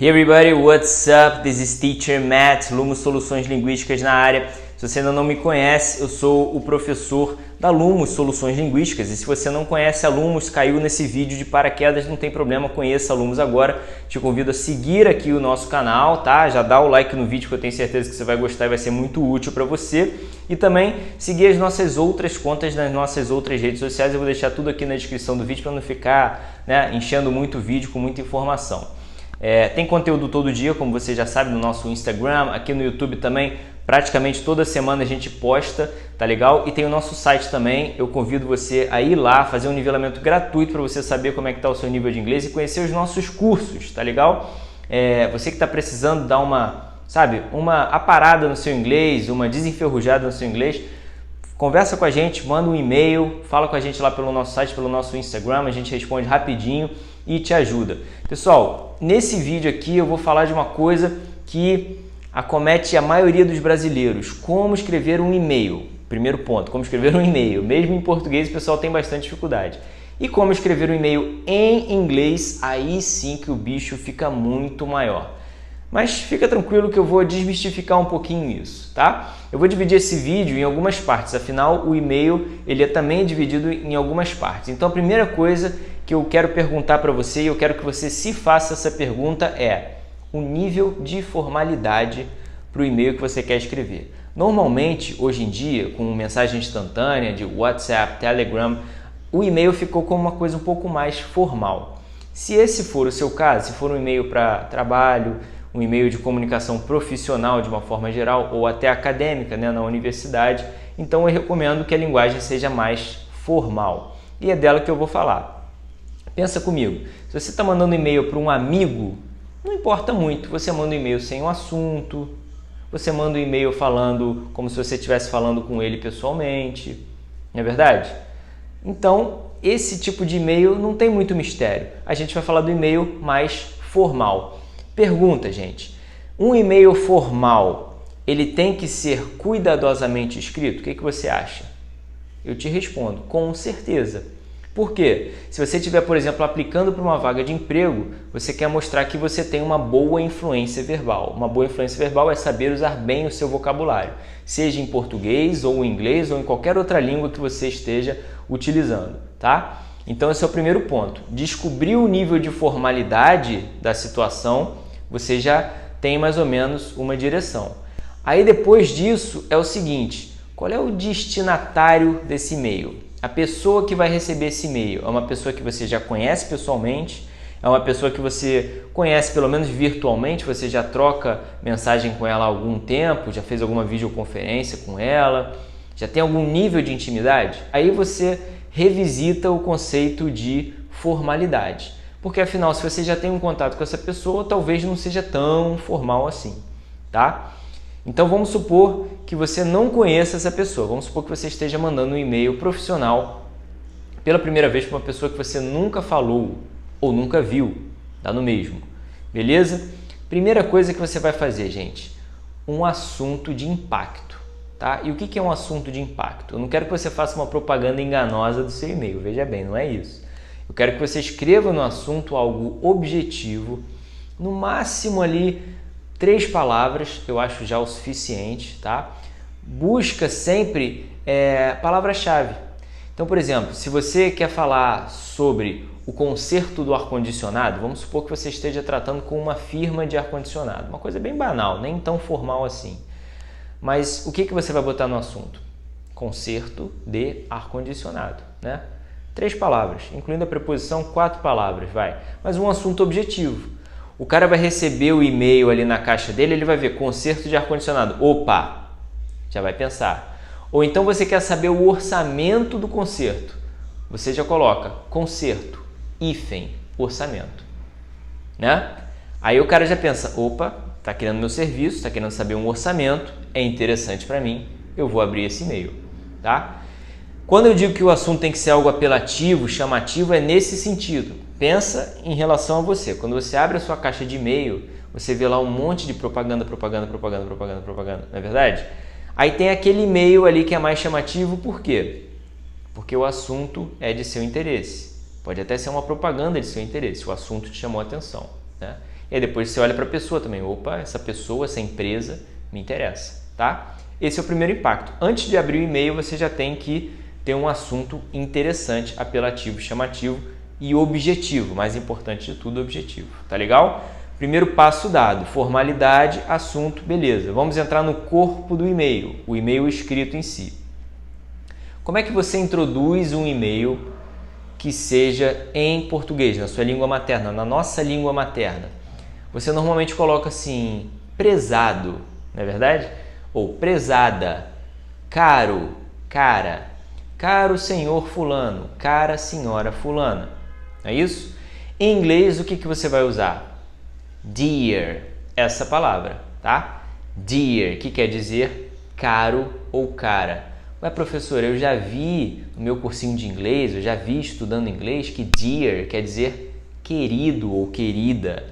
Hey everybody, what's up? This is Teacher Matt, Lumos Soluções Linguísticas na área. Se você ainda não me conhece, eu sou o professor da Lumos Soluções Linguísticas. E se você não conhece a Lumos, caiu nesse vídeo de paraquedas, não tem problema, conheça a Lumos agora. Te convido a seguir aqui o nosso canal, tá? Já dá o like no vídeo que eu tenho certeza que você vai gostar e vai ser muito útil para você. E também seguir as nossas outras contas nas nossas outras redes sociais. Eu vou deixar tudo aqui na descrição do vídeo para não ficar, enchendo muito o vídeo com muita informação. Tem conteúdo todo dia, como você já sabe, no nosso Instagram, aqui no YouTube também, praticamente toda semana a gente posta, tá legal? E tem o nosso site também, eu convido você a ir lá, fazer um nivelamento gratuito para você saber como é que tá o seu nível de inglês e conhecer os nossos cursos, tá legal? Você que está precisando dar uma aparada no seu inglês, uma desenferrujada no seu inglês, conversa com a gente, manda um e-mail, fala com a gente lá pelo nosso site, pelo nosso Instagram, a gente responde rapidinho e te ajuda. Pessoal, nesse vídeo aqui eu vou falar de uma coisa que acomete a maioria dos brasileiros, como escrever um e-mail. Primeiro ponto, como escrever um e-mail. Mesmo em português o pessoal tem bastante dificuldade. E como escrever um e-mail em inglês, aí sim que o bicho fica muito maior. Mas fica tranquilo que eu vou desmistificar um pouquinho isso, tá? Eu vou dividir esse vídeo em algumas partes, afinal o e-mail ele é também dividido em algumas partes. Então a primeira coisa que eu quero perguntar para você, e eu quero que você se faça essa pergunta, é o nível de formalidade para o e-mail que você quer escrever. Normalmente, hoje em dia, com mensagem instantânea de WhatsApp, Telegram, o e-mail ficou como uma coisa um pouco mais formal. Se esse for o seu caso, se for um e-mail para trabalho, um e-mail de comunicação profissional de uma forma geral ou até acadêmica, na universidade, então eu recomendo que a linguagem seja mais formal. E é dela que eu vou falar. Pensa comigo, se você está mandando e-mail para um amigo, não importa muito, você manda um e-mail sem um assunto, você manda um e-mail falando como se você estivesse falando com ele pessoalmente, não é verdade? Então, esse tipo de e-mail não tem muito mistério. A gente vai falar do e-mail mais formal. Pergunta, gente, um e-mail formal, ele tem que ser cuidadosamente escrito? O que você acha? Eu te respondo, com certeza. Por quê? Se você estiver, por exemplo, aplicando para uma vaga de emprego, você quer mostrar que você tem uma boa influência verbal. Uma boa influência verbal é saber usar bem o seu vocabulário, seja em português ou em inglês ou em qualquer outra língua que você esteja utilizando, tá? Então esse é o primeiro ponto. Descobrir o nível de formalidade da situação, você já tem mais ou menos uma direção. Aí depois disso é o seguinte, qual é o destinatário desse e-mail? A pessoa que vai receber esse e-mail é uma pessoa que você já conhece pessoalmente, é uma pessoa que você conhece pelo menos virtualmente, você já troca mensagem com ela há algum tempo, já fez alguma videoconferência com ela, já tem algum nível de intimidade? Aí você revisita o conceito de formalidade. Porque afinal, se você já tem um contato com essa pessoa, talvez não seja tão formal assim, tá? Então vamos supor que você não conheça essa pessoa, vamos supor que você esteja mandando um e-mail profissional pela primeira vez para uma pessoa que você nunca falou ou nunca viu, dá no mesmo, beleza? Primeira coisa que você vai fazer, gente, um assunto de impacto, tá? E o que é um assunto de impacto? Eu não quero que você faça uma propaganda enganosa do seu e-mail, veja bem, não é isso. Eu quero que você escreva no assunto algo objetivo, no máximo ali 3 palavras, eu acho já o suficiente, tá? Busca sempre palavra-chave. Então, por exemplo, se você quer falar sobre o conserto do ar-condicionado, vamos supor que você esteja tratando com uma firma de ar-condicionado, uma coisa bem banal, nem tão formal assim. Mas o que você vai botar no assunto? Conserto de ar-condicionado, né? 3 palavras, incluindo a preposição 4 palavras, vai. Mas um assunto objetivo. O cara vai receber o e-mail ali na caixa dele, ele vai ver conserto de ar-condicionado. Opa, já vai pensar. Ou então você quer saber o orçamento do conserto. Você já coloca conserto, hífen, orçamento, né? Aí o cara já pensa, opa, tá querendo meu serviço, tá querendo saber um orçamento, é interessante para mim, eu vou abrir esse e-mail, tá? Quando eu digo que o assunto tem que ser algo apelativo, chamativo, é nesse sentido. Pensa em relação a você. Quando você abre a sua caixa de e-mail, você vê lá um monte de propaganda, não é verdade? Aí tem aquele e-mail ali que é mais chamativo, por quê? Porque o assunto é de seu interesse. Pode até ser uma propaganda de seu interesse, o assunto te chamou a atenção, né? E aí depois você olha para a pessoa também. Opa, essa pessoa, essa empresa me interessa, tá? Esse é o primeiro impacto. Antes de abrir o e-mail, você já tem que ter um assunto interessante, apelativo, chamativo e objetivo. Mais importante de tudo, objetivo. Tá legal? Primeiro passo dado, formalidade, assunto, beleza. Vamos entrar no corpo do e-mail, o e-mail escrito em si. Como é que você introduz um e-mail que seja em português, na sua língua materna, na nossa língua materna? Você normalmente coloca assim, prezado, não é verdade? Ou prezada, caro, cara, caro senhor fulano, cara senhora fulana. É isso? Em inglês, o que você vai usar? Dear, essa palavra, tá? Dear, que quer dizer caro ou cara. Ué, professor, eu já vi no meu cursinho de inglês, eu já vi estudando inglês que dear quer dizer querido ou querida.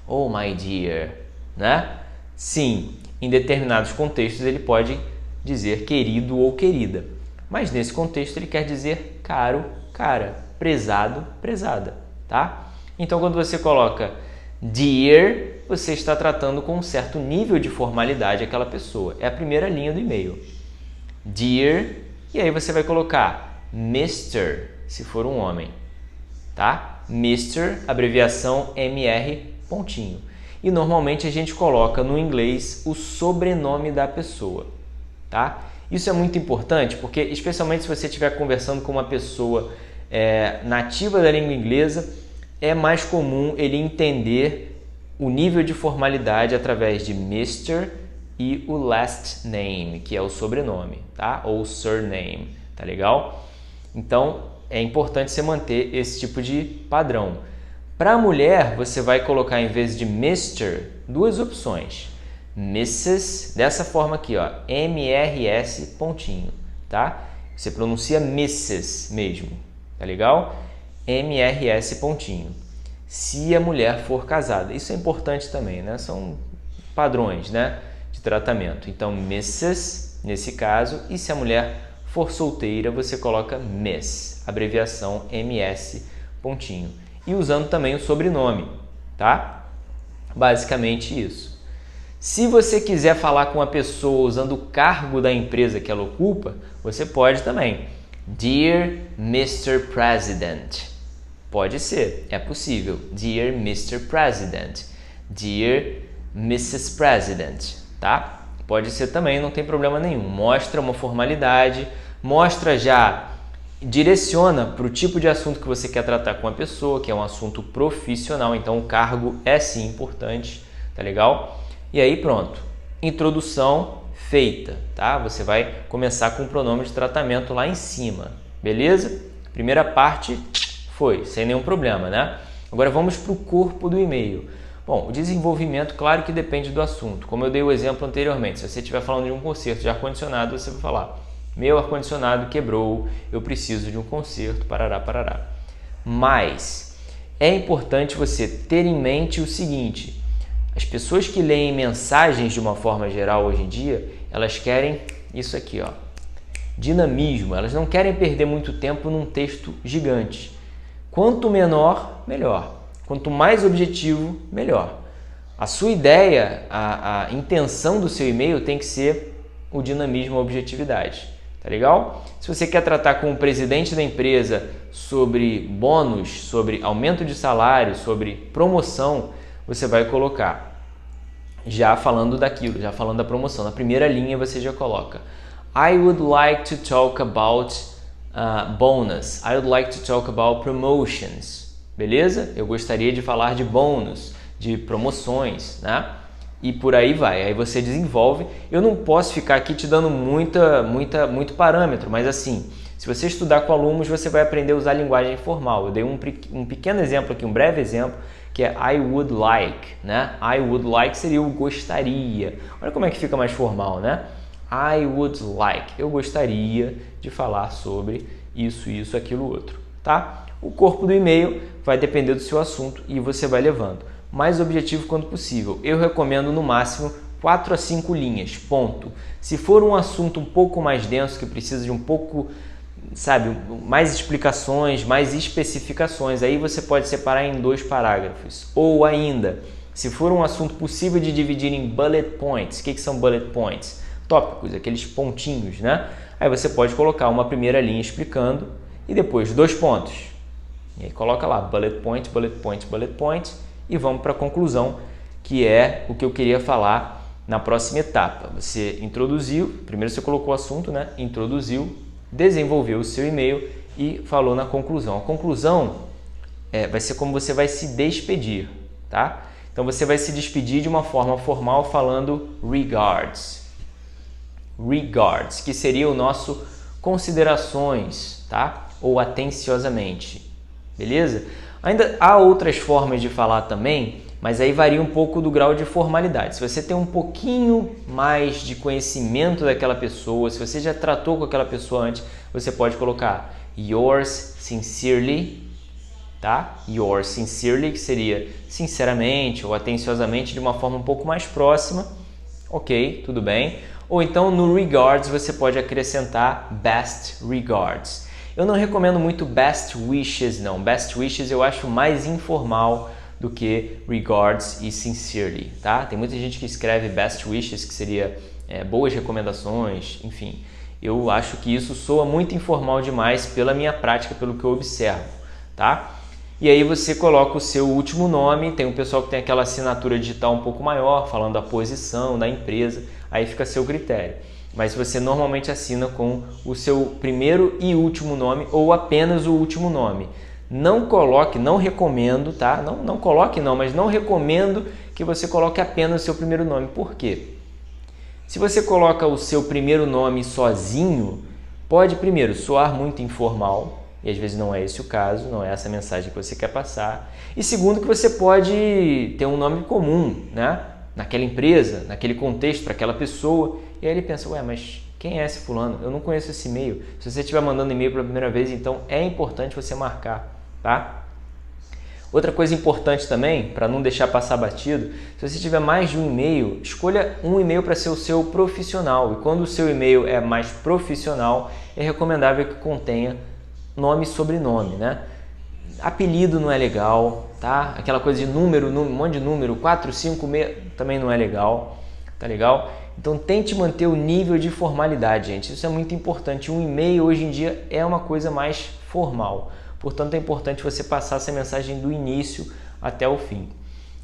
Oh, my dear, né? Sim, em determinados contextos ele pode dizer querido ou querida, mas nesse contexto ele quer dizer caro, cara, prezado, prezada, tá? Então, quando você coloca dear, você está tratando com um certo nível de formalidade aquela pessoa. É a primeira linha do e-mail. Dear, e aí você vai colocar Mr, se for um homem, tá? Mr, abreviação MR, pontinho. E normalmente a gente coloca no inglês o sobrenome da pessoa, tá? Isso é muito importante porque, especialmente se você estiver conversando com uma pessoa nativa da língua inglesa, é mais comum ele entender o nível de formalidade através de Mr. e o last name, que é o sobrenome, tá? Ou surname, tá legal? Então, é importante você manter esse tipo de padrão. Para a mulher, você vai colocar, em vez de Mr., duas opções. Mrs., dessa forma aqui, ó, MRS, pontinho, tá? Você pronuncia Mrs. mesmo, tá legal? MRS, pontinho. Se a mulher for casada. Isso é importante também, né? São padrões, né, de tratamento. Então, Mrs., nesse caso, e se a mulher for solteira, você coloca Miss, abreviação MS, pontinho. E usando também o sobrenome, tá? Basicamente isso. Se você quiser falar com a pessoa usando o cargo da empresa que ela ocupa, você pode também. Dear Mr. President. Pode ser, é possível. Dear Mr. President. Dear Mrs. President, tá? Pode ser também, não tem problema nenhum. Mostra uma formalidade, mostra já, direciona para o tipo de assunto que você quer tratar com a pessoa, que é um assunto profissional, então o cargo é sim importante, tá legal? E aí pronto, introdução feita, tá? Você vai começar com o pronome de tratamento lá em cima, beleza? Primeira parte foi, sem nenhum problema, né? Agora vamos para o corpo do e-mail. Bom, o desenvolvimento, claro que depende do assunto. Como eu dei o exemplo anteriormente, se você estiver falando de um conserto de ar-condicionado, você vai falar: meu ar-condicionado quebrou, eu preciso de um conserto, parará, parará. Mas é importante você ter em mente o seguinte: as pessoas que leem mensagens de uma forma geral hoje em dia, elas querem isso aqui, ó, dinamismo. Elas não querem perder muito tempo num texto gigante. Quanto menor, melhor. Quanto mais objetivo, melhor. A sua ideia, a intenção do seu e-mail tem que ser o dinamismo, a objetividade. Tá legal? Se você quer tratar com o presidente da empresa sobre bônus, sobre aumento de salário, sobre promoção, você vai colocar já falando daquilo, já falando da promoção. Na primeira linha você já coloca: I would like to talk about bonus. I would like to talk about promotions. Beleza? Eu gostaria de falar de bônus, de promoções, né? E por aí vai. Aí você desenvolve. Eu não posso ficar aqui te dando muito parâmetro, mas assim, se você estudar com alunos, você vai aprender a usar a linguagem formal. Eu dei um pequeno exemplo aqui, um breve exemplo, que é I would like, né? I would like seria o gostaria. Olha como é que fica mais formal, né? I would like. Eu gostaria de falar sobre isso, isso, aquilo, outro, tá? O corpo do e-mail vai depender do seu assunto e você vai levando. Mais objetivo quanto possível. Eu recomendo no máximo 4 a 5 linhas, ponto. Se for um assunto um pouco mais denso, que precisa de um pouco, sabe, mais explicações, mais especificações, aí você pode separar em 2 parágrafos. Ou ainda, Se for um assunto possível de dividir em bullet points, o que são bullet points? Tópicos, aqueles pontinhos, né? Aí você pode colocar uma primeira linha explicando e depois 2 pontos. E aí coloca lá, bullet point, bullet point, bullet point e vamos para a conclusão, que é o que eu queria falar na próxima etapa. Você introduziu, primeiro você colocou o assunto, né? Introduziu, desenvolveu o seu e-mail e falou na conclusão. A conclusão vai ser como você vai se despedir, tá? Então você vai se despedir de uma forma formal falando regards. Regards, que seria o nosso considerações, tá? Ou atenciosamente, beleza? Ainda há outras formas de falar também, mas aí varia um pouco do grau de formalidade. Se você tem um pouquinho mais de conhecimento daquela pessoa, se você já tratou com aquela pessoa antes, você pode colocar yours sincerely, tá? Yours sincerely, que seria sinceramente ou atenciosamente de uma forma um pouco mais próxima. Ok, tudo bem. Ou então no regards você pode acrescentar best regards. Eu não recomendo muito best wishes, não. Best wishes eu acho mais informal do que regards e sincerely, tá? Tem muita gente que escreve best wishes, que seria boas recomendações, enfim. Eu acho que isso soa muito informal demais pela minha prática, pelo que eu observo, tá? E aí você coloca o seu último nome, tem um pessoal que tem aquela assinatura digital um pouco maior, falando da posição da empresa, aí fica a seu critério. Mas você normalmente assina com o seu primeiro e último nome ou apenas o último nome. Não coloque, não recomendo, tá? Não coloque não, mas não recomendo que você coloque apenas o seu primeiro nome. Por quê? Se você coloca o seu primeiro nome sozinho, pode primeiro soar muito informal, e às vezes não é esse o caso, não é essa a mensagem que você quer passar. E segundo, que você pode ter um nome comum, né? Naquela empresa, naquele contexto, para aquela pessoa. E aí ele pensa, ué, mas quem é esse fulano? Eu não conheço esse e-mail. Se você estiver mandando e-mail pela primeira vez, então é importante você marcar, tá? Outra coisa importante também, para não deixar passar batido, se você tiver mais de um e-mail, escolha um e-mail para ser o seu profissional. E quando o seu e-mail é mais profissional, é recomendável que contenha nome e sobrenome, né? Apelido não é legal, tá? Aquela coisa de número, um monte de número, 4, 5, 6, também não é legal, tá legal? Então tente manter o nível de formalidade, gente. Isso é muito importante. Um e-mail hoje em dia é uma coisa mais formal. Portanto, é importante você passar essa mensagem do início até o fim.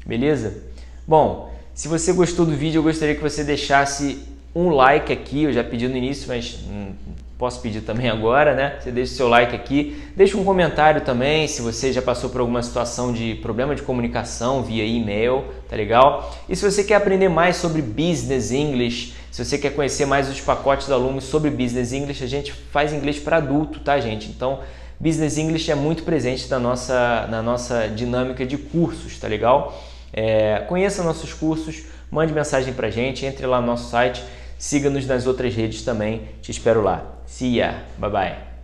Beleza? Bom, se você gostou do vídeo, eu gostaria que você deixasse um like aqui. Eu já pedi no início, mas posso pedir também agora, né? Você deixa o seu like aqui. Deixa um comentário também se você já passou por alguma situação de problema de comunicação via e-mail, tá legal? E se você quer aprender mais sobre Business English, se você quer conhecer mais os pacotes da Lumos sobre Business English, a gente faz inglês para adulto, tá, gente? Então, Business English é muito presente na nossa dinâmica de cursos, tá legal? Conheça nossos cursos, mande mensagem pra gente, entre lá no nosso site, siga-nos nas outras redes também, te espero lá. See ya, bye bye.